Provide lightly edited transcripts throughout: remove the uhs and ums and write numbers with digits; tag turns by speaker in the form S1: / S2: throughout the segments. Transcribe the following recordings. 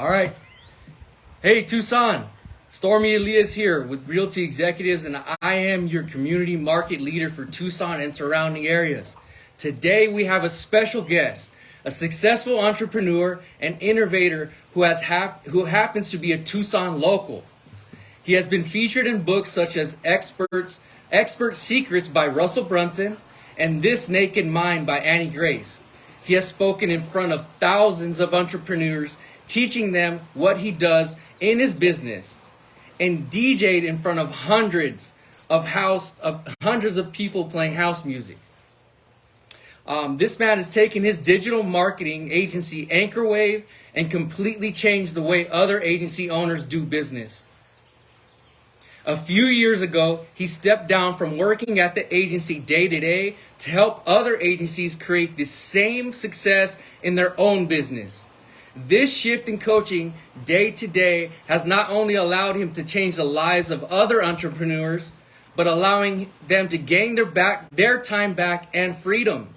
S1: All right. Hey, Tucson. Stormy Elias here with Realty Executives, and I am your community market leader for Tucson and surrounding areas. Today, we have a special guest, a successful entrepreneur and innovator who happens to be a Tucson local. He has been featured in books such as Expert Secrets by Russell Brunson and This Naked Mind by Annie Grace. He has spoken in front of thousands of entrepreneurs, teaching them what he does in his business, and DJ'd in front of hundreds of people playing house music. This man has taken his digital marketing agency, Anchorwave, and completely changed the way other agency owners do business. A few years ago, he stepped down from working at the agency day to day to help other agencies create the same success in their own business. This shift in coaching day to day has not only allowed him to change the lives of other entrepreneurs, but allowing them to gain their time back and freedom,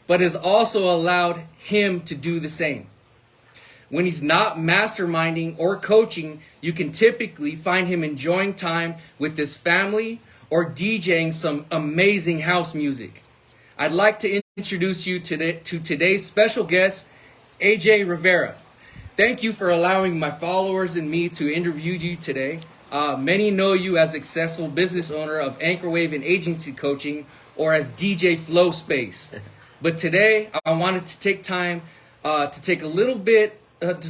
S1: but has also allowed him to do the same. When he's not masterminding or coaching, you can typically find him enjoying time with his family or DJing some amazing house music. I'd like to introduce you to today's special guest, AJ Rivera. Thank you for allowing my followers and me to interview you today. Many know you as successful business owner of Anchorwave and agency coaching, or as DJ Flow Space. But today, I wanted to take time to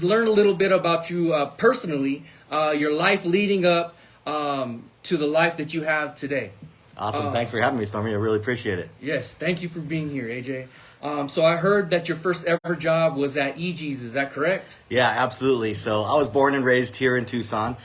S1: learn a little bit about you personally, your life leading up to the life that you have today.
S2: Awesome. Thanks for having me, Stormy. I really appreciate it.
S1: Yes, thank you for being here, AJ. So I heard that your first ever job was at EG's. Is that correct?
S2: Yeah, absolutely. So I was born and raised here in Tucson.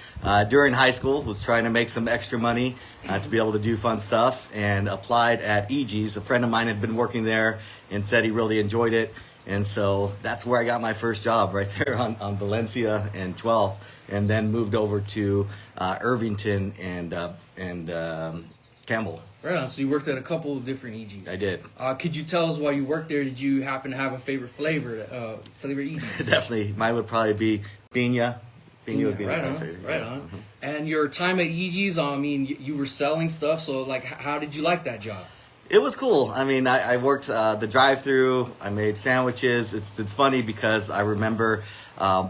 S2: During high school, was trying to make some extra money to be able to do fun stuff, and applied at EG's. A friend of mine had been working there and said he really enjoyed it. And so that's where I got my first job, right there on Valencia and 12th, and then moved over to Irvington and Campbell.
S1: Right on. So you worked at a couple of different EGs.
S2: I did.
S1: Could you tell us while you worked there, did you happen to have a favorite flavor EGs?
S2: Definitely. Mine would probably be piña. Piña would be my favorite.
S1: Right on. Mm-hmm. And your time at EG's, you were selling stuff. So, like, how did you like that job?
S2: It was cool. I mean, I worked the drive-through. I made sandwiches. It's funny because I remember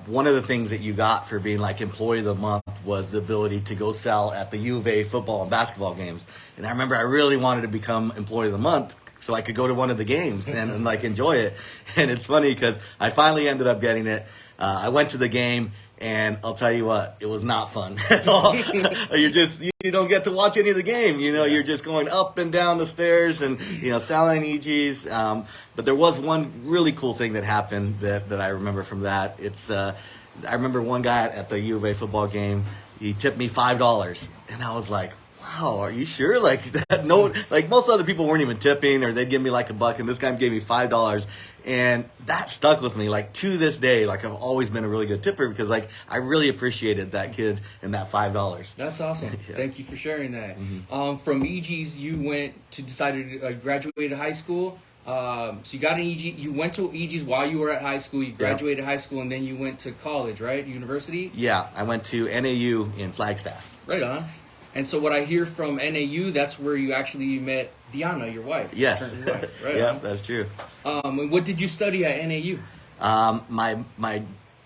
S2: one of the things that you got for being like employee of the month was the ability to go sell at the U of A football and basketball games. And I remember I really wanted to become employee of the month so I could go to one of the games and like enjoy it. And it's funny because I finally ended up getting it. I went to the game. And I'll tell you what, it was not fun at all. You don't get to watch any of the game. You're just going up and down the stairs and, selling EGs. But there was one really cool thing that happened that I remember from that. I remember one guy at the U of A football game, he tipped me $5. And I was like, wow, are you sure? Like that? No, like most other people weren't even tipping, or they'd give me like $1, and this guy gave me $5, and that stuck with me. Like to this day, like I've always been a really good tipper because like I really appreciated that kid and that $5.
S1: That's awesome.
S2: Yeah.
S1: Thank you for sharing that.
S2: Mm-hmm.
S1: From EG's, you decided to graduate high school. So you got an EG. You went to EG's while you were at high school. You graduated high school, and then you went to college, right? University.
S2: Yeah, I went to NAU in Flagstaff.
S1: Right on. And so what I hear from NAU, that's where you actually met Deanna, your wife.
S2: Yes.
S1: Your wife, right?
S2: Yeah, that's true.
S1: And what did you study at NAU?
S2: My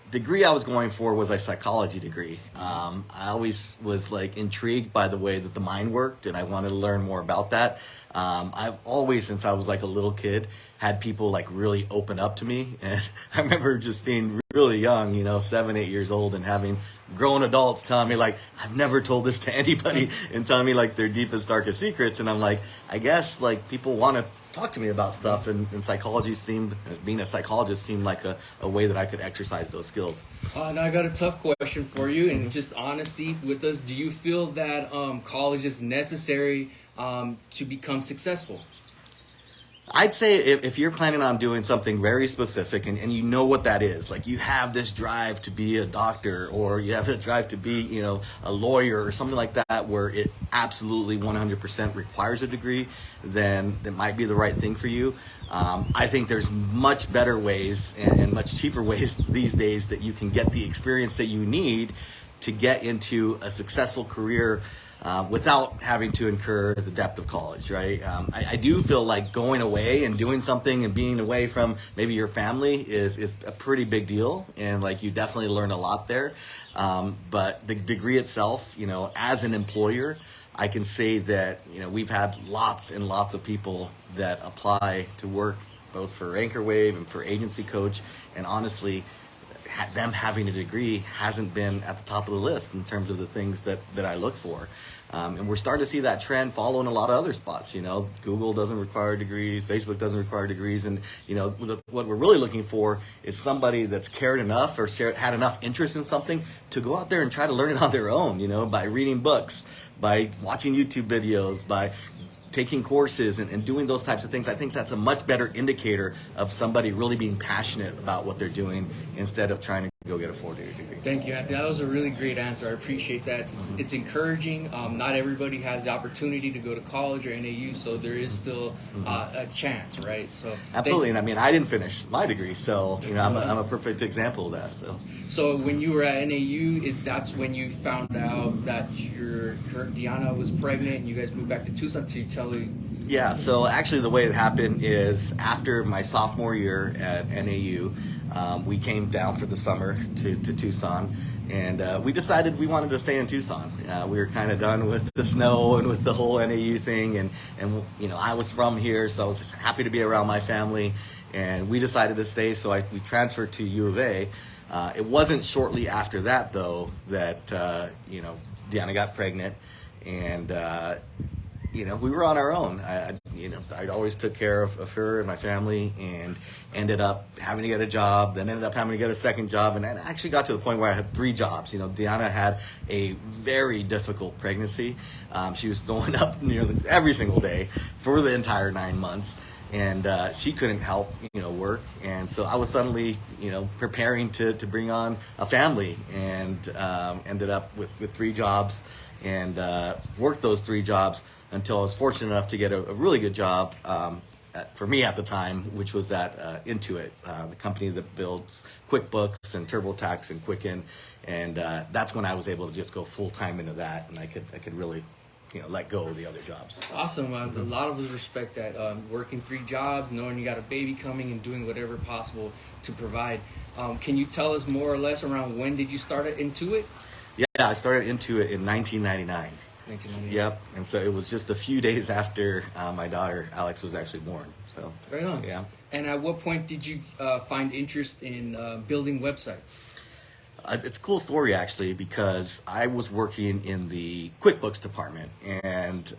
S2: degree I was going for was a psychology degree. I always was like intrigued by the way that the mind worked, and I wanted to learn more about that. I've always, since I was like a little kid, had people like really open up to me. And I remember just being really young, 7, 8 years old, and having grown adults telling me like, I've never told this to anybody, and telling me like their deepest, darkest secrets. And I'm like, I guess like people want to talk to me about stuff, and psychology as being a psychologist seemed like a way that I could exercise those skills.
S1: Now I got a tough question for you, and just honesty with us. Do you feel that college is necessary to become successful?
S2: I'd say if you're planning on doing something very specific and you know what that is, like you have this drive to be a doctor or you have a drive to be, a lawyer or something like that where it absolutely 100% requires a degree, then that might be the right thing for you. I think there's much better ways and much cheaper ways these days that you can get the experience that you need to get into a successful career without having to incur the debt of college, right? I do feel like going away and doing something and being away from maybe your family is a pretty big deal, and like you definitely learn a lot there. But the degree itself, as an employer, I can say that we've had lots and lots of people that apply to work both for Anchorwave and for Agency Coach, and honestly, them having a degree hasn't been at the top of the list in terms of the things that I look for. And we're starting to see that trend follow in a lot of other spots. Google doesn't require degrees, Facebook doesn't require degrees. And, what we're really looking for is somebody that's cared enough or had enough interest in something to go out there and try to learn it on their own, by reading books, by watching YouTube videos, by taking courses and doing those types of things. I think that's a much better indicator of somebody really being passionate about what they're doing instead of trying to go get a 4-year degree.
S1: Thank you, Anthony. That was a really great answer. I appreciate that. It's encouraging. Not everybody has the opportunity to go to college or NAU, so there is still a chance, right? So
S2: absolutely. And I didn't finish my degree, so I'm a perfect example of that.
S1: So when you were at NAU, that's when you found out that your Deanna was pregnant, and you guys moved back to Tucson to tell you.
S2: Yeah, so actually the way it happened is after my sophomore year at NAU, we came down for the summer to Tucson, and we decided we wanted to stay in Tucson. We were kind of done with the snow and with the whole NAU thing, and I was from here, so I was happy to be around my family, and we decided to stay, so we transferred to U of A. It wasn't shortly after that, though, that Deanna got pregnant, and we were on our own. I always took care of her and my family, and ended up having to get a job, then ended up having to get a second job, and I actually got to the point where I had 3 jobs. Deanna had a very difficult pregnancy. She was throwing up nearly every single day for the entire 9 months, and she couldn't help, work. And so I was suddenly, preparing to bring on a family, and ended up with 3 jobs, and worked those 3 jobs until I was fortunate enough to get a really good job for me at the time, which was at Intuit, the company that builds QuickBooks and TurboTax and Quicken, and that's when I was able to just go full time into that, and I could really let go of the other jobs.
S1: Awesome. A lot of us respect that. Working 3 jobs, knowing you got a baby coming, and doing whatever possible to provide. Can you tell us more or less around when did you start at Intuit?
S2: Yeah, I started Intuit in 1999. Yep, and so it was just a few days after my daughter Alex was actually born. So
S1: right on.
S2: Yeah.
S1: And at what point did you find interest in building websites?
S2: It's a cool story actually, because I was working in the QuickBooks department, and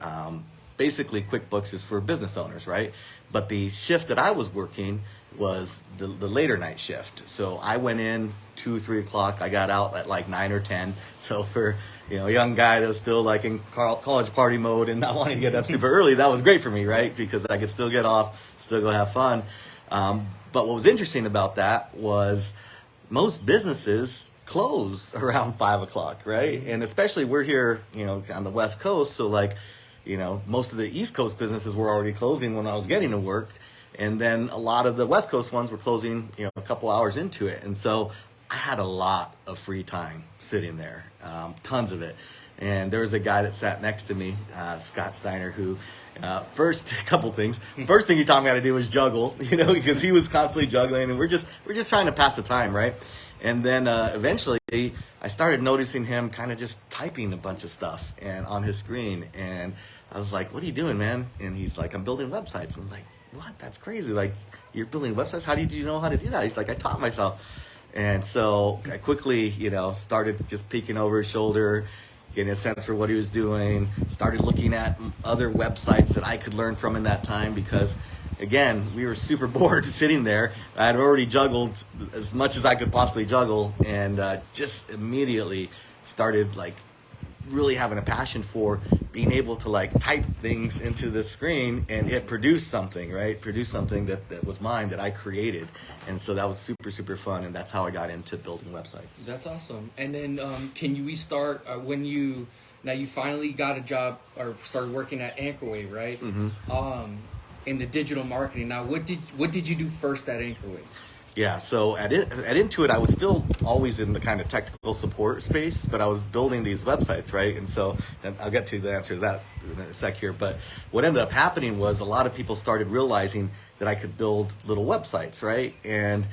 S2: basically QuickBooks is for business owners, right? But the shift that I was working was the later night shift. So I went in 2-3 o'clock. I got out at like 9 or 10. So for a young guy that was still like in college party mode and not wanting to get up super early, that was great for me, right? Because I could still get off, still go have fun. But what was interesting about that was most businesses close around 5 o'clock, right? And especially we're here, on the West Coast, so like, most of the East Coast businesses were already closing when I was getting to work, and then a lot of the West Coast ones were closing, a couple hours into it, and so I had a lot of free time sitting there, tons of it. And there was a guy that sat next to me, Scott Steiner, who first couple things. First thing he taught me how to do was juggle, because he was constantly juggling, and we're just trying to pass the time, right? And then eventually I started noticing him kind of just typing a bunch of stuff and on his screen, and I was like, "What are you doing, man?" And he's like, "I'm building websites." I'm like, "What? That's crazy! Like, you're building websites? How did you know how to do that?" He's like, "I taught myself." And so I quickly, started just peeking over his shoulder, getting a sense for what he was doing, started looking at other websites that I could learn from in that time, because again, we were super bored sitting there. I had already juggled as much as I could possibly juggle, and just immediately started like really having a passion for being able to like type things into the screen and it produced something, right? Produced something that was mine, that I created. And so that was super, super fun. And that's how I got into building websites.
S1: That's awesome. And then can we start when you finally got a job or started working at Anchorwave, right? In the digital marketing. Now, what did you do first at Anchorwave?
S2: Yeah, so at Intuit, I was still always in the kind of technical support space, but I was building these websites, right? And so, and I'll get to the answer to that in a sec here. But what ended up happening was a lot of people started realizing that I could build little websites, right? And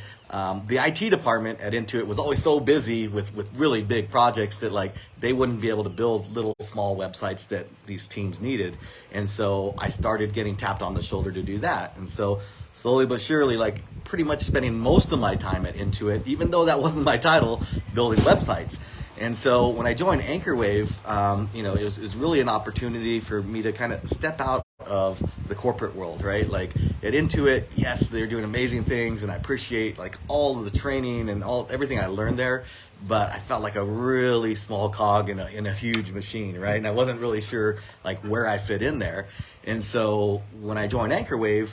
S2: the IT department at Intuit was always so busy with really big projects that like they wouldn't be able to build little small websites that these teams needed. And so I started getting tapped on the shoulder to do that. And so slowly but surely, like pretty much spending most of my time at Intuit, even though that wasn't my title, building websites. And so when I joined Anchorwave, it was really an opportunity for me to kind of step out of the corporate world, right? Like at Intuit, yes, they're doing amazing things, and I appreciate like all of the training and everything I learned there. But I felt like a really small cog in a huge machine, right? And I wasn't really sure like where I fit in there. And so when I joined Anchorwave,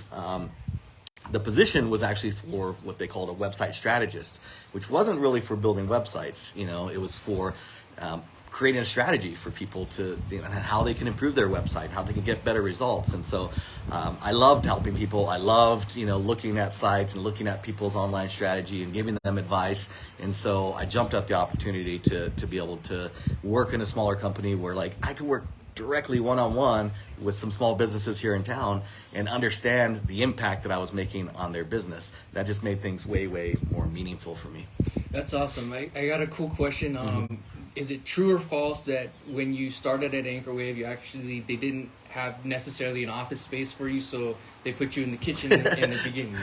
S2: the position was actually for what they called a website strategist, which wasn't really for building websites. It was for creating a strategy for people to, how they can improve their website, how they can get better results. And so I loved helping people. I loved, looking at sites and looking at people's online strategy and giving them advice. And so I jumped up the opportunity to be able to work in a smaller company where like I could work directly one-on-one with some small businesses here in town and understand the impact that I was making on their business. That just made things way, way more meaningful for me.
S1: That's awesome. I got a cool question. Is it true or false that when you started at Anchorwave, they didn't have necessarily an office space for you, so they put you in the kitchen in the beginning?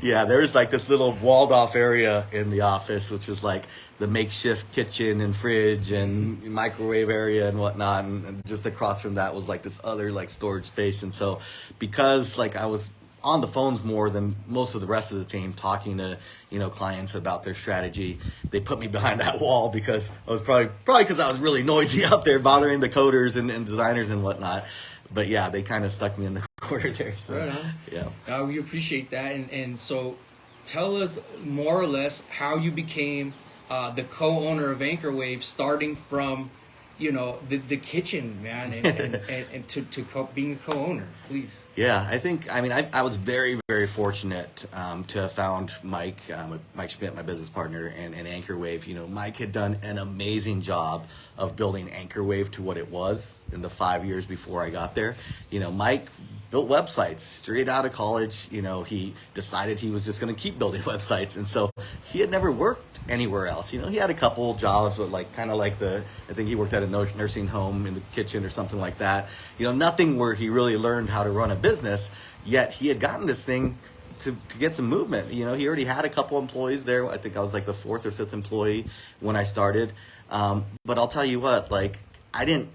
S2: Yeah, there was like this little walled off area in the office, which was like the makeshift kitchen and fridge and microwave area and whatnot. And just across from that was like this other like storage space. And so because like I was on the phones more than most of the rest of the team talking to, clients about their strategy, they put me behind that wall because I was probably because I was really noisy out there bothering the coders and designers and whatnot. But yeah, they kind of stuck me in the corner there. So,
S1: right on.
S2: Yeah.
S1: We appreciate that. And so tell us more or less how you became the co-owner of Anchorwave, starting from, the kitchen, man, and to being a co-owner, please.
S2: Yeah, I was very, very fortunate to have found Mike Schmidt, my business partner, and Anchorwave. Mike had done an amazing job of building Anchorwave to what it was in the 5 years before I got there. Mike built websites straight out of college. He decided he was just going to keep building websites. And so he had never worked anywhere else. He had a couple jobs, but I think he worked at a nursing home in the kitchen or something like that. Nothing where he really learned how to run a business, yet he had gotten this thing to get some movement. He already had a couple employees there. I think I was like the fourth or fifth employee when I started. But I'll tell you what, like I didn't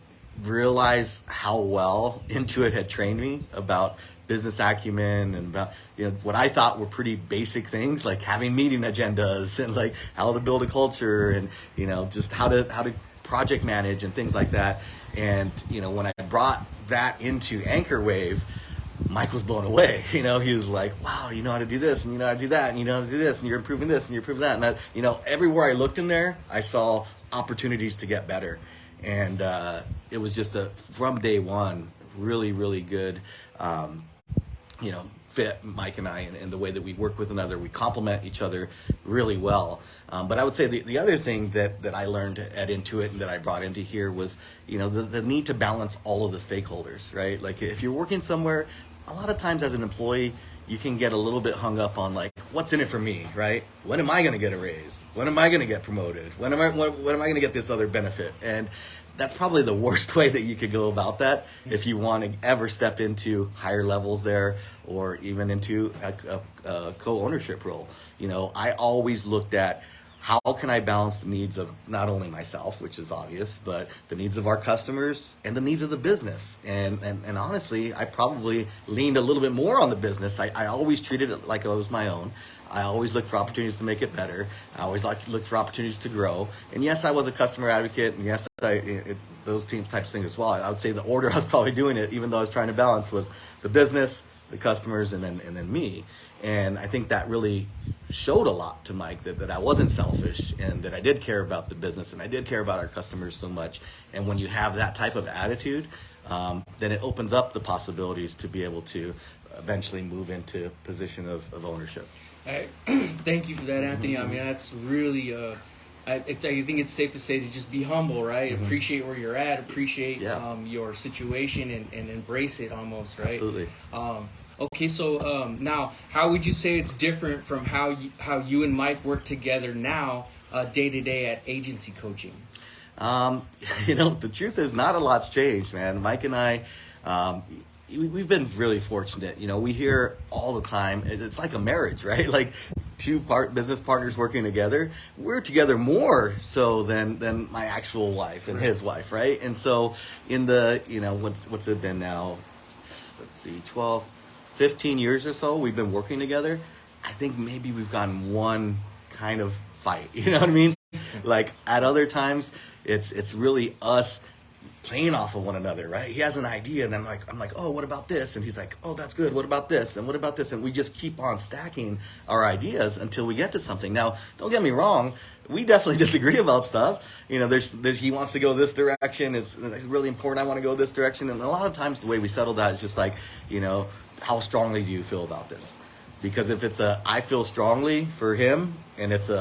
S2: realize how well Intuit had trained me about business acumen and about what I thought were pretty basic things like having meeting agendas and like how to build a culture and just how to project manage and things like that. And when I brought that into Anchorwave, Mike was blown away. He was like, wow, you know how to do this and you know how to do that and you know how to do this and you're improving this and you're improving that. And that, everywhere I looked in there, I saw opportunities to get better. And it was just from day one, really, really good, fit, Mike and I, and the way that we work with another. We complement each other really well. But I would say the other thing that I learned at Intuit and that I brought into here was, the need to balance all of the stakeholders, right? Like if you're working somewhere, a lot of times as an employee, you can get a little bit hung up on like, what's in it for me, right? When am I going to get a raise? When am I going to get promoted? When am I going to get this other benefit? And that's probably the worst way that you could go about that if you want to ever step into higher levels there or even into a co-ownership role. I always looked at how can I balance the needs of not only myself, which is obvious, but the needs of our customers and the needs of the business. And honestly, I probably leaned a little bit more on the business. I always treated it like it was my own. I always look for opportunities to make it better. I always look for opportunities to grow. And yes, I was a customer advocate. And yes, the those team types of things as well. I would say the order I was probably doing it, even though I was trying to balance, was the business, the customers, and then me. And I think that really showed a lot to Mike, that I wasn't selfish, and that I did care about the business, and I did care about our customers so much. And when you have that type of attitude, then it opens up the possibilities to be able to eventually move into a position of ownership.
S1: Thank you for that, Anthony. I mean, that's really, I think it's safe to say to just be humble, right? Appreciate where you're at, appreciate your situation, and embrace it almost, right?
S2: Absolutely.
S1: Okay, so now, how would you say it's different from how you and Mike work together now, day to day at agency coaching?
S2: The truth is, not a lot's changed, man. Mike and I, we've been really fortunate. We hear all the time, it's like a marriage, right? Like two business partners working together. We're together more so than my actual wife and his wife, right? And so in the, what's it been now? Let's see, 15 years or so we've been working together. I think maybe we've gotten one kind of fight, you know what I mean? Like at other times, it's really us playing off of one another, right? He has an idea, and I'm like, oh, what about this? And he's like, oh, that's good. What about this? And what about this? And we just keep on stacking our ideas until we get to something. Now, don't get me wrong, we definitely disagree about stuff. There's he wants to go this direction. It's really important. I want to go this direction. And a lot of times, the way we settle that is just like, how strongly do you feel about this? Because if it's I feel strongly for him, and it's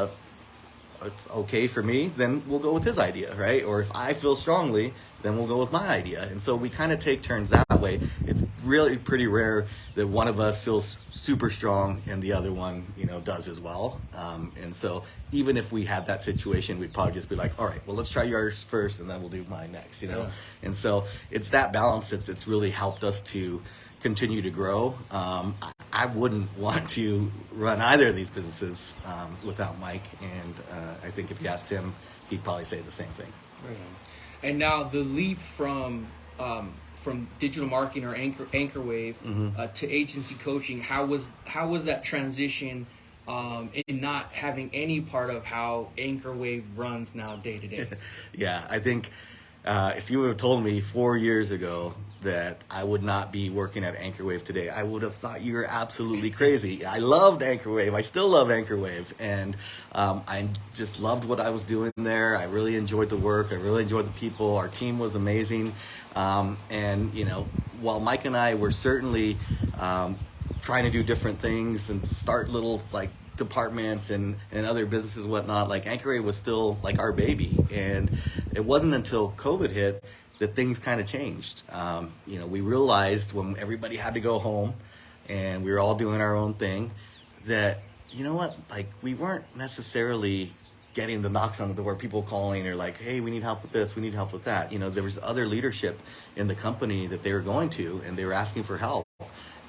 S2: okay for me, then we'll go with his idea, right? Or if I feel strongly, then we'll go with my idea. And so we kind of take turns that way. It's really pretty rare that one of us feels super strong and the other one, does as well. And so even if we had that situation, we'd probably just be like, all right, well, let's try yours first and then we'll do mine next, Yeah. And so it's that balance it's really helped us to continue to grow. I wouldn't want to run either of these businesses without Mike, and I think if you asked him, he'd probably say the same thing.
S1: Right. And now the leap from digital marketing or Anchorwave to agency coaching, how was that transition in not having any part of how Anchorwave runs now day to day?
S2: Yeah, I think if you would have told me 4 years ago that I would not be working at Anchorwave today, I would have thought you were absolutely crazy. I loved Anchorwave. I still love Anchorwave. And I just loved what I was doing there. I really enjoyed the work. I really enjoyed the people. Our team was amazing. And, while Mike and I were certainly trying to do different things and start little, departments and other businesses and whatnot, Anchorwave was still our baby. And it wasn't until COVID hit that things kind of changed. We realized when everybody had to go home and we were all doing our own thing that, we weren't necessarily getting the knocks on the door, people calling or hey, we need help with this, we need help with that. There was other leadership in the company that they were going to, and they were asking for help.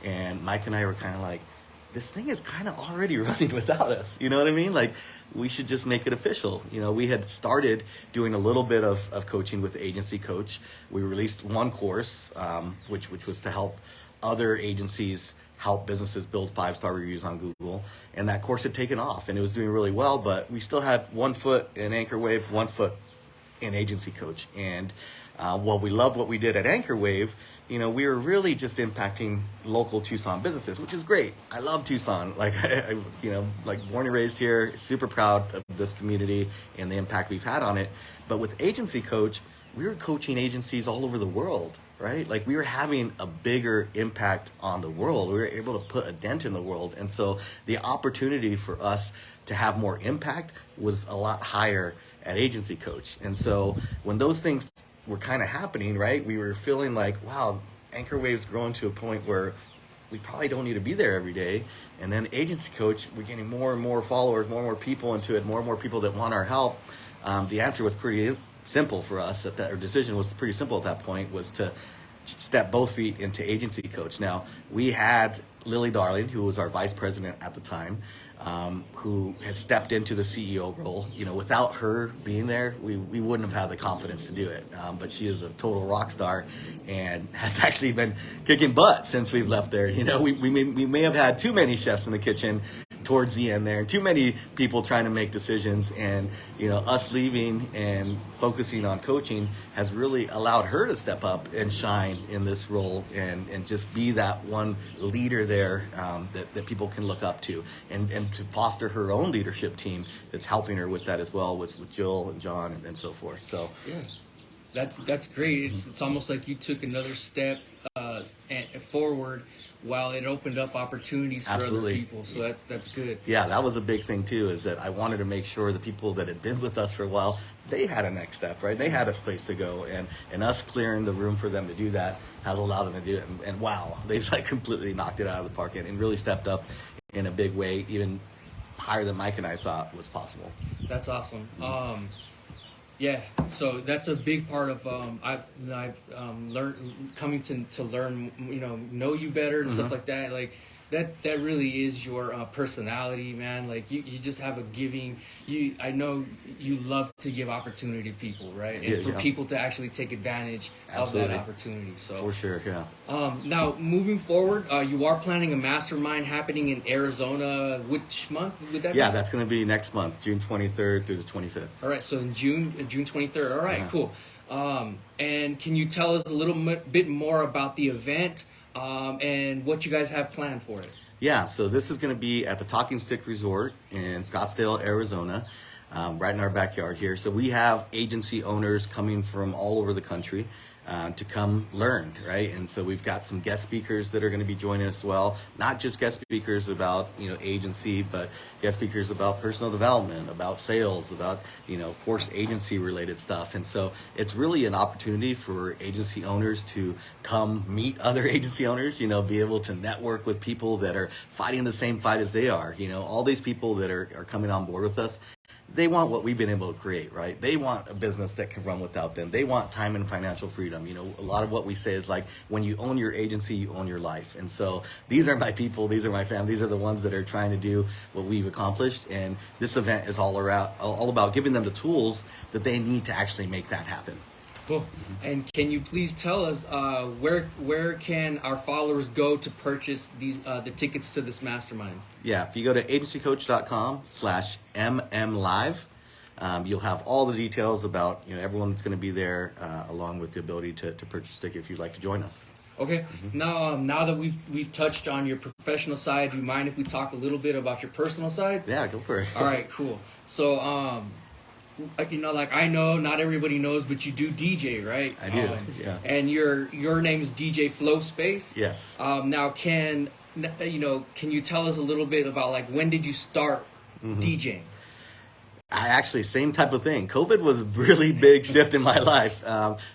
S2: And Mike and I were kind of this thing is kind of already running without us. You know what I mean? We should just make it official. We had started doing a little bit of coaching with Agency Coach. We released one course, which was to help other agencies help businesses build 5-star reviews on Google. And that course had taken off and it was doing really well, but we still had 1 foot in Anchorwave, 1 foot in Agency Coach. And while we loved what we did at Anchorwave, we were really just impacting local Tucson businesses, which is great. I love Tucson. I born and raised here, super proud of this community and the impact we've had on it. But with Agency Coach, we were coaching agencies all over the world, right? We were having a bigger impact on the world. We were able to put a dent in the world. And so the opportunity for us to have more impact was a lot higher at Agency Coach. And so when those things were kind of happening, right, we were feeling wow, Anchorwave's growing to a point where we probably don't need to be there every day. And then Agency Coach, we're getting more and more followers, more and more people into it, more and more people that want our help. The answer was pretty simple for us. Our decision was pretty simple at that point, was to step both feet into Agency Coach. Now, we had Lily Darling, who was our vice president at the time, who has stepped into the CEO role. Without her being there, we wouldn't have had the confidence to do it. But she is a total rock star and has actually been kicking butt since we've left there. We may have had too many chefs in the kitchen towards the end there, and too many people trying to make decisions. And us leaving and focusing on coaching has really allowed her to step up and shine in this role, and just be that one leader there, that people can look up to, and to foster her own leadership team that's helping her with that as well, with Jill and John and so forth. So
S1: Yeah, that's great. It's almost like you took another step forward, while it opened up opportunities for
S2: Absolutely.
S1: other people. So that's good.
S2: yeah, that was a big thing too, is that I wanted to make sure the people that had been with us for a while, they had a next step, right? They had a place to go, and us clearing the room for them to do that has allowed them to do it. And wow, they've like completely knocked it out of the park, and really stepped up in a big way, even higher than Mike and I thought was possible.
S1: That's awesome. Yeah, so that's a big part of I've learned, coming to learn, know you better and stuff like that. Like that really is your personality, man. Like you just have a giving. I know you love to give opportunity to people, right? And for people to actually take advantage
S2: Absolutely.
S1: of that opportunity. So
S2: For sure, yeah.
S1: now moving forward, you are planning a mastermind happening in Arizona. Which month would that be?
S2: Yeah, that's going to be next month, June 23rd through the 25th.
S1: All right, so in June 23rd. All right, cool. And can you tell us a little bit more about the event, and what you guys have planned for it?
S2: Yeah, so this is going to be at the Talking Stick Resort in Scottsdale, Arizona, right in our backyard here. So we have agency owners coming from all over the country to come learn, right? And so we've got some guest speakers that are going to be joining us as well. Not just guest speakers about agency, but guest speakers about personal development, about sales, about of course agency related stuff. And so it's really an opportunity for agency owners to come meet other agency owners, be able to network with people that are fighting the same fight as they are. All these people that are coming on board with us, they want what we've been able to create, right? They want a business that can run without them. They want time and financial freedom. A lot of what we say is like, when you own your agency, you own your life. And so these are my people, these are my family, these are the ones that are trying to do what we've accomplished. And this event is all about giving them the tools that they need to actually make that happen.
S1: Cool. And can you please tell us where can our followers go to purchase the tickets to this mastermind?
S2: Yeah, if you go to agencycoach.com/mmlive, you'll have all the details about everyone that's going to be there, along with the ability to purchase a ticket if you'd like to join us.
S1: Okay. Now that we've touched on your professional side, do you mind if we talk a little bit about your personal side?
S2: Yeah, go for it.
S1: All right, cool. So like I know not everybody knows, but you do DJ, right?
S2: I do. Yeah.
S1: And your name's DJ Flow Space.
S2: Yes.
S1: Now can you tell us a little bit about like when did you start DJing?
S2: I actually, same type of thing. COVID was a really big shift in my life,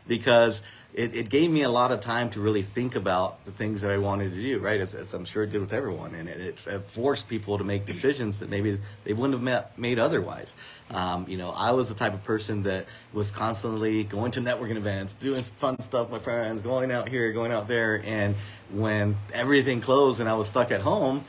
S2: because it gave me a lot of time to really think about the things that I wanted to do, right? As I'm sure it did with everyone. And it forced people to make decisions that maybe they wouldn't have made otherwise. I was the type of person that was constantly going to networking events, doing fun stuff with my friends, going out here, going out there. And when everything closed and I was stuck at home,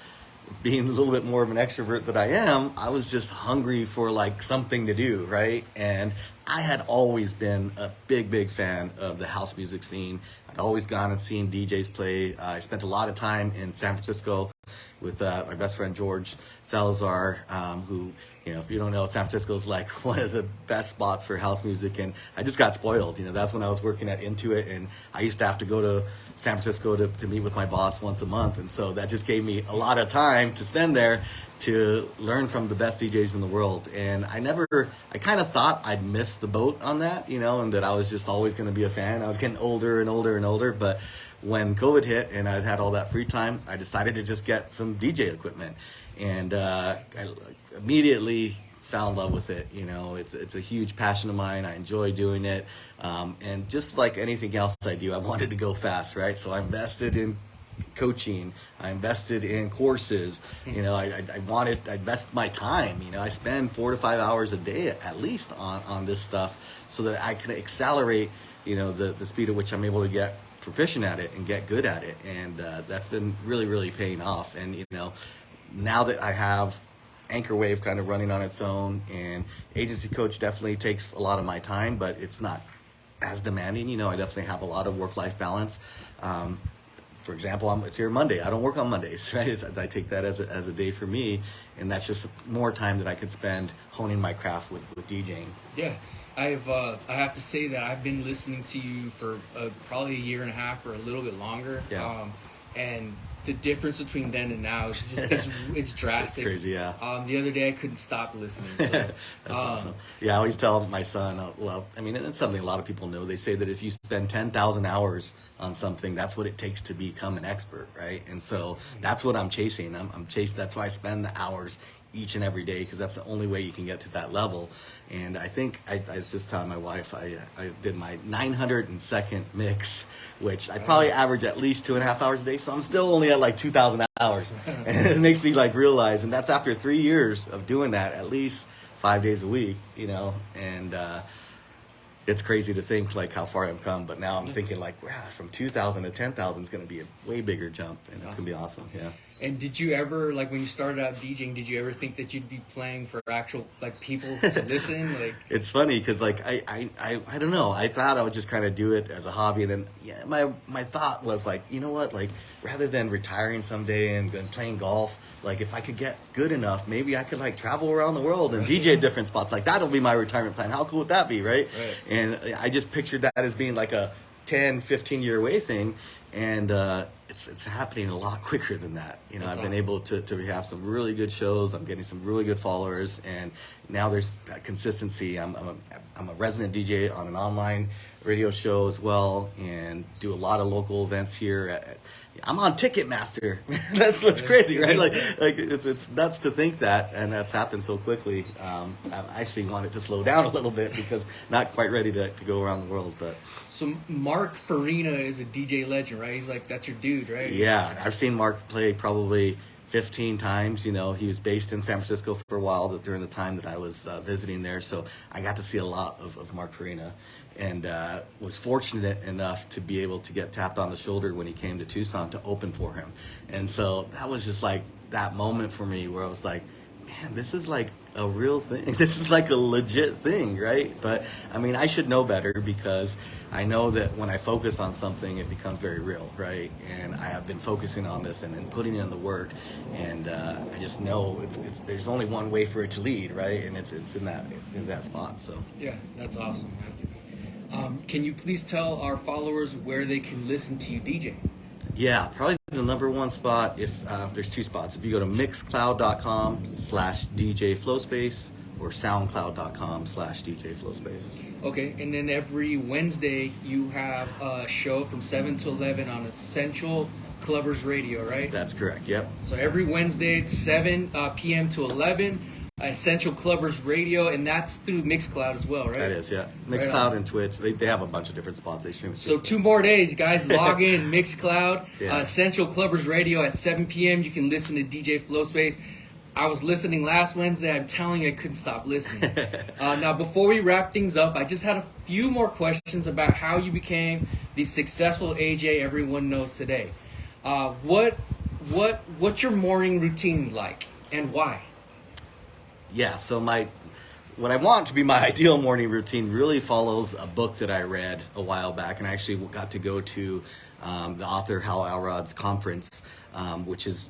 S2: being a little bit more of an extrovert that I am, I was just hungry for like something to do, right? And I had always been a big fan of the house music scene. I'd always gone and seen DJs play. I spent a lot of time in San Francisco with my best friend George Salazar, who, if you don't know, San Francisco is like one of the best spots for house music. And I just got spoiled. That's when I was working at Intuit, and I used to have to go to San Francisco to meet with my boss once a month. And so that just gave me a lot of time to spend there to learn from the best DJs in the world. And I kind of thought I'd missed the boat on that, and that I was just always going to be a fan. I was getting older and older and older. But when COVID hit and I had all that free time, I decided to just get some DJ equipment. And I immediately fell in love with it. It's a huge passion of mine. I enjoy doing it. And just like anything else I do, I wanted to go fast, right? So I invested in coaching. I invested in courses. I invest my time. I spend 4 to 5 hours a day at least on this stuff, so that I can accelerate, the speed at which I'm able to get proficient at it and get good at it. And that's been really, really paying off. And now that I have Anchorwave kind of running on its own, and Agency Coach definitely takes a lot of my time, but it's not as demanding. I definitely have a lot of work-life balance. for example, it's here Monday. I don't work on Mondays, right? I take that as a day for me, and that's just more time that I could spend honing my craft with DJing.
S1: Yeah, I have to say that I've been listening to you for probably a year and a half or a little bit longer.
S2: Yeah.
S1: And the difference between then and now is just, it's drastic.
S2: It's crazy, yeah.
S1: The other day I couldn't stop listening. So,
S2: That's awesome. Yeah, I always tell my son, well, I mean, it's something a lot of people know. They say that if you spend 10,000 hours on something, that's what it takes to become an expert, right? And so that's what I'm chasing. I'm chasing. That's why I spend the hours each and every day, because that's the only way you can get to that level. And I think I was just telling my wife, I did my 902nd mix, which I probably average at least 2.5 hours a day. So I'm still only at like 2,000 hours. And it makes me like realize, and that's after 3 years of doing that at least 5 days a week, you know, and it's crazy to think like how far I've come, but now I'm thinking like, wow, from 2,000 to 10,000 is going to be a way bigger jump, and it's going to be awesome. Yeah.
S1: And did you ever, like when you started out DJing, did you ever think that you'd be playing for actual like people to listen? Like,
S2: it's funny because like I don't know. I thought I would just kind of do it as a hobby, and then my thought was like, you know what, like rather than retiring someday and playing golf, like if I could get good enough, maybe I could like travel around the world and DJ different spots. Like that'll be my retirement plan. How cool would that be, right? And I just pictured that as being like a 10-15 year away thing, and it's happening a lot quicker than that. You know, I've been able to have some really good shows. I'm getting some really good followers, and now there's that consistency. I'm a resident DJ on an online radio show as well, and do a lot of local events here. I'm on Ticketmaster. That's what's crazy, right? Like it's nuts to think that, and that's happened so quickly. I actually want it to slow down a little bit because not quite ready to go around the world, but.
S1: So Mark Farina is a DJ legend, right? He's like, that's your dude, right?
S2: Yeah, I've seen Mark play probably 15 times. You know, he was based in San Francisco for a while during the time that I was visiting there, so I got to see a lot of Mark Farina, and was fortunate enough to be able to get tapped on the shoulder when he came to Tucson to open for him. And so that was just like that moment for me where I was like, man, this is like a real thing. This is like a legit thing, right? But I mean, I should know better, because I know that when I focus on something, it becomes very real, right? And I have been focusing on this and putting in the work, and I just know it's there's only one way for it to lead, right? And it's in that spot. So
S1: yeah, that's awesome. Can you please tell our followers where they can listen to you DJ?
S2: Yeah, probably the number one spot, if there's two spots. If you go to mixcloud.com/DJ Flowspace or soundcloud.com/DJ Flowspace.
S1: Okay, and then every Wednesday you have a show from 7 to 11 on Essential Clubbers Radio, right?
S2: That's correct, yep.
S1: So every Wednesday it's 7 p.m. to 11, Essential Clubbers Radio, and that's through Mixcloud as well, right?
S2: That is, yeah. Mixcloud and Twitch, they have a bunch of different spots they stream.
S1: So 2 more days, you guys. Log in, Mixcloud, Essential Clubbers Radio at 7 p.m. You can listen to DJ Flowspace. I was listening last Wednesday. I'm telling you, I couldn't stop listening. Now, before we wrap things up, I just had a few more questions about how you became the successful AJ everyone knows today. What's your morning routine like, and why?
S2: Yeah, so what I want to be my ideal morning routine really follows a book that I read a while back, and I actually got to go to the author Hal Elrod's conference, which is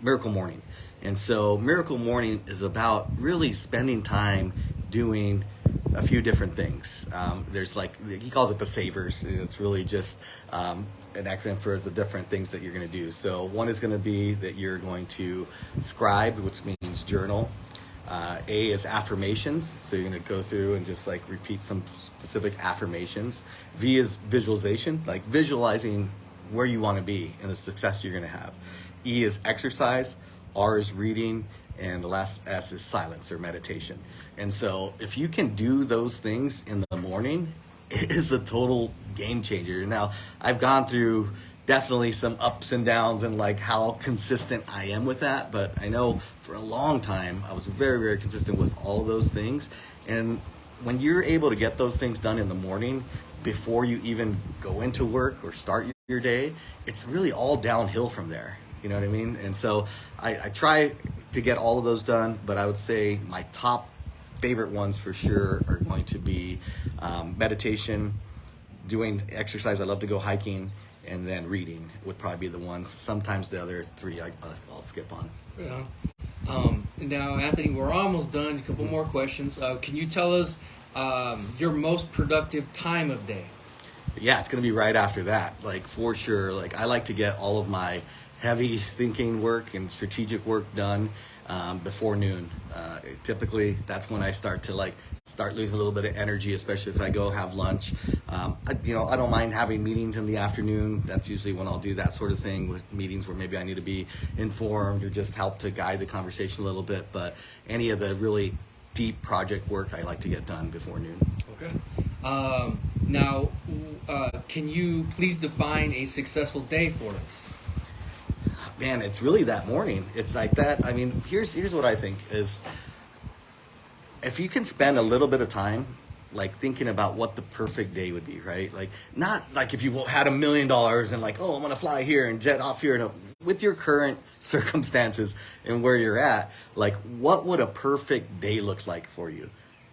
S2: Miracle Morning. And so Miracle Morning is about really spending time doing a few different things. There's like, he calls it the savers. It's really just an acronym for the different things that you're going to do. So one is going to be that you're going to scribe, which means journal. A is affirmations, so you're going to go through and just like repeat some specific affirmations. V is visualization, like visualizing where you want to be and the success you're going to have. E is exercise. R is reading, and the last S is silence or meditation. And so if you can do those things in the morning, it is a total game changer. Now, I've gone through definitely some ups and downs and like how consistent I am with that, but I know for a long time I was very, very consistent with all of those things. And when you're able to get those things done in the morning before you even go into work or start your day, it's really all downhill from there. You know what I mean? And so I try to get all of those done, but I would say my top favorite ones for sure are going to be meditation, doing exercise. I love to go hiking, and then reading would probably be the ones. Sometimes the other three I'll skip on.
S1: Yeah. Now, Anthony, we're almost done. A couple more questions. Can you tell us your most productive time of day?
S2: Yeah, it's going to be right after that. Like, for sure. Like, I like to get all of my heavy thinking work and strategic work done before noon. Typically, that's when I start losing a little bit of energy, especially if I go have lunch. I don't mind having meetings in the afternoon. That's usually when I'll do that sort of thing, with meetings where maybe I need to be informed or just help to guide the conversation a little bit. But any of the really deep project work, I like to get done before noon.
S1: Okay. Now, can you please define a successful day for us?
S2: Man, it's really that morning. It's like that. I mean, here's what I think is, if you can spend a little bit of time like thinking about what the perfect day would be, right? Like, not like if you had $1 million and like, oh, I'm gonna fly here and jet off here. No, with your current circumstances and where you're at, like, what would a perfect day look like for you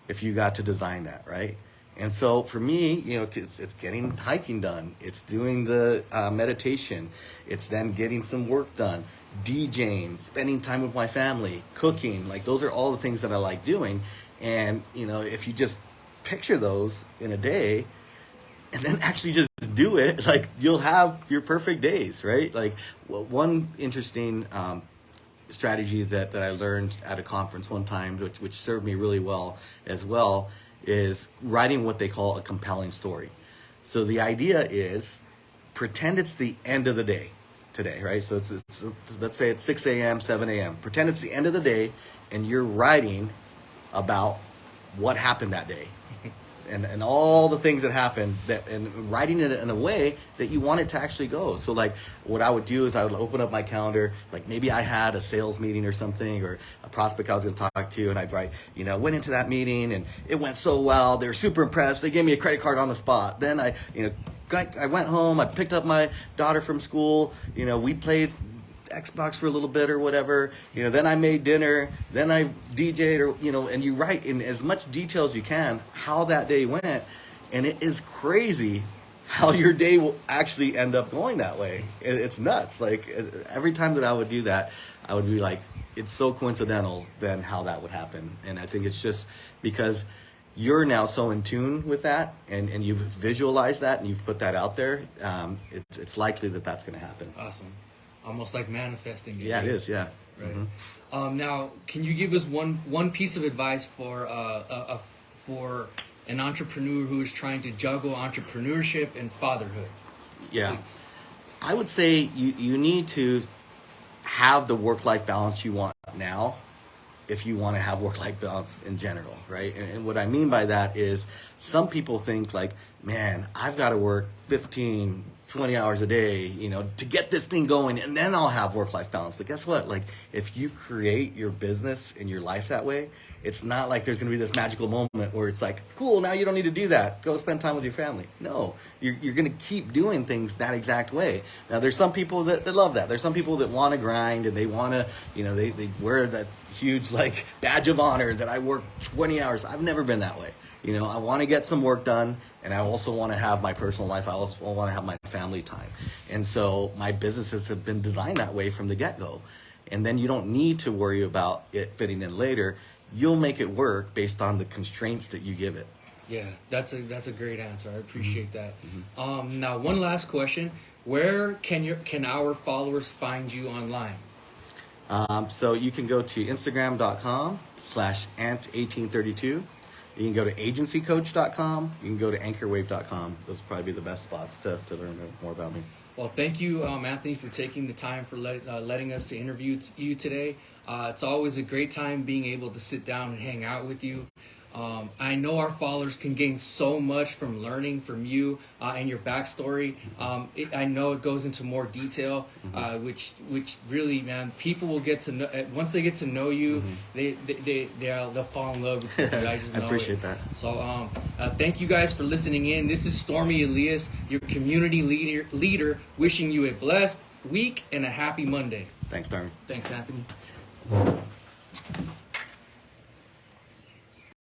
S2: if you got to design that, right? And so for me, it's getting hiking done. It's doing the meditation. It's then getting some work done, DJing, spending time with my family, cooking. Like, those are all the things that I like doing. And, if you just picture those in a day and then actually just do it, like, you'll have your perfect days, right? Like, one interesting strategy that I learned at a conference one time, which served me really well as well, is writing what they call a compelling story. So the idea is, pretend it's the end of the day today, right? So it's let's say it's 6 a.m., 7 a.m. Pretend it's the end of the day and you're writing about what happened that day. And all the things that happened, and writing it in a way that you want it to actually go. So like, what I would do is I would open up my calendar, like maybe I had a sales meeting or something, or a prospect I was going to talk to, and I'd write, went into that meeting and it went so well. They were super impressed. They gave me a credit card on the spot. Then I went home. I picked up my daughter from school. We played Xbox for a little bit or whatever, then I made dinner, then I DJ'd, or, and you write in as much detail as you can how that day went. And it is crazy how your day will actually end up going that way. It's nuts. Like, every time that I would do that, I would be like, it's so coincidental then how that would happen. And I think it's just because you're now so in tune with that, and you've visualized that and you've put that out there, it's likely that that's going to happen.
S1: Awesome. Almost like manifesting.
S2: Yeah, it is. Yeah.
S1: Right.
S2: Mm-hmm.
S1: Now, can you give us one piece of advice for an entrepreneur who is trying to juggle entrepreneurship and fatherhood?
S2: Yeah,
S1: Please.
S2: I would say you need to have the work-life balance you want now, if you want to have work-life balance in general, right? And what I mean by that is, some people think like, man, I've got to work 15, 20 hours a day, to get this thing going, and then I'll have work-life balance. But guess what? Like, if you create your business and your life that way, it's not like there's going to be this magical moment where it's like, cool, now you don't need to do that. Go spend time with your family. No, you're going to keep doing things that exact way. Now, there's some people that love that. There's some people that want to grind, and they want to, they wear that huge like badge of honor that I work 20 hours. I've never been that way. I want to get some work done, and I also want to have my personal life. I also want to have my family time. And so my businesses have been designed that way from the get-go. And then you don't need to worry about it fitting in later. You'll make it work based on the constraints that you give it.
S1: Yeah, that's a great answer. I appreciate that.
S2: Mm-hmm.
S1: Now, one last question: where can our followers find you online?
S2: So you can go to Instagram.com/ant1832. You can go to agencycoach.com. You can go to anchorwave.com. Those would probably be the best spots to learn more about me.
S1: Well, thank you, Anthony, for taking the time for letting us to interview you today. It's always a great time being able to sit down and hang out with you. I know our followers can gain so much from learning from you and your backstory. I know it goes into more detail, which really, man, people will get to know. Once they get to know you, they'll fall in love with you. Dude. I just know
S2: I appreciate that.
S1: So thank you guys for listening in. This is Stormy Elias, your community leader, wishing you a blessed week and a happy Monday.
S2: Thanks, Stormy.
S1: Thanks, Anthony.